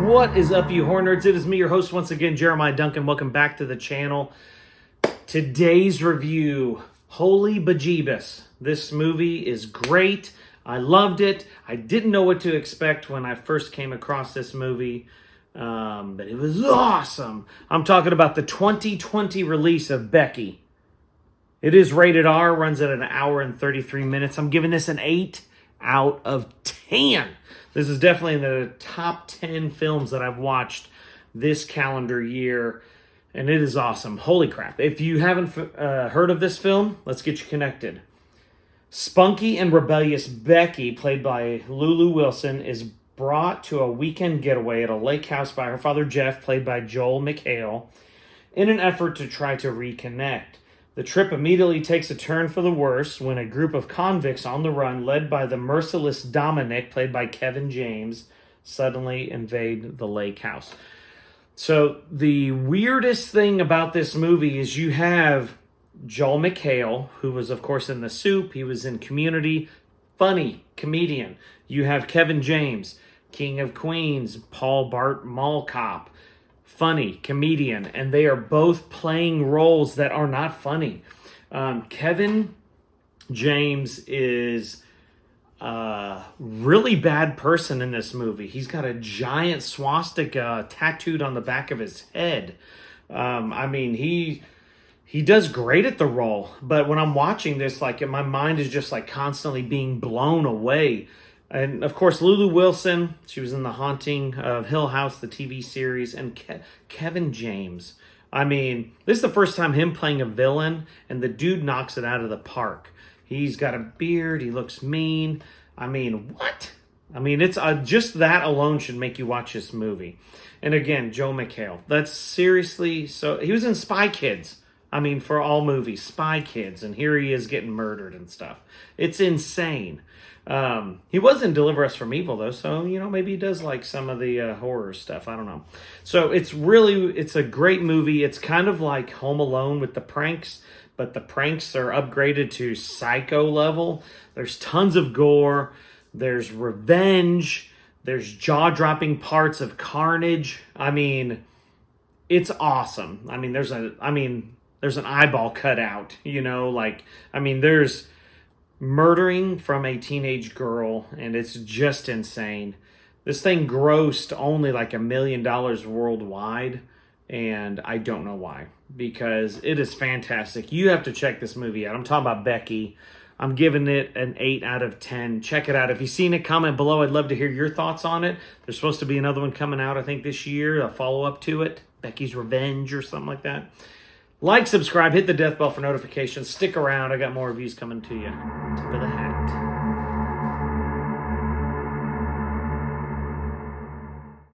What is up, you horror nerds? It is me, your host, once again, Jeremiah Duncan. Welcome back to the channel. Today's review, holy bejeebus. This movie is great. I loved it. I didn't know what to expect when I first came across this movie, but it was awesome. I'm talking about the 2020 release of Becky. It is rated R, runs at an hour and 33 minutes. I'm giving this an 8 out of 10. This is definitely in the top 10 films that I've watched this calendar year, and it is awesome. Holy crap. If you haven't heard of this film, let's get you connected. Spunky and rebellious Becky, played by Lulu Wilson, is brought to a weekend getaway at a lake house by her father Jeff, played by Joel McHale, in an effort to try to reconnect. The trip immediately takes a turn for the worse when a group of convicts on the run, led by the merciless Dominic, played by Kevin James, suddenly invade the lake house. So the weirdest thing about this movie is you have Joel McHale, who was, of course, in The Soup. He was in Community. Funny comedian. You have Kevin James, King of Queens, Paul Bart Mall Cop. Funny comedian, and they are both playing roles that are not funny. Kevin James is a really bad person in this movie. He's got a giant swastika tattooed on the back of his head. He does great at the role, but when I'm watching this, like, my mind is just like constantly being blown away. And, of course, Lulu Wilson, she was in The Haunting of Hill House, the TV series, and Kevin James. I mean, this is the first time him playing a villain, and the dude knocks it out of the park. He's got a beard, he looks mean. I mean, what? I mean, it's just that alone should make you watch this movie. And again, Joe McHale. That's seriously, so he was in Spy Kids. I mean, for all movies, Spy Kids, and here he is getting murdered and stuff. It's insane. He was in Deliver Us from Evil, though, so, maybe he does like some of the horror stuff. I don't know. So it's a great movie. It's kind of like Home Alone with the pranks, but the pranks are upgraded to Psycho level. There's tons of gore. There's revenge. There's jaw-dropping parts of carnage. I mean, it's awesome. I mean, there's an eyeball cut out, there's murdering from a teenage girl, and it's just insane. This thing grossed only like $1 million worldwide, and I don't know why, because it is fantastic. You have to check this movie out. I'm talking about Becky. I'm giving it an 8 out of 10. Check it out. If you've seen it, comment below. I'd love to hear your thoughts on it. There's supposed to be another one coming out, I think, this year, a follow-up to it, Becky's Revenge or something like that. Like, subscribe, hit the death bell for notifications. Stick around. I got more reviews coming to you. Tip of the hat.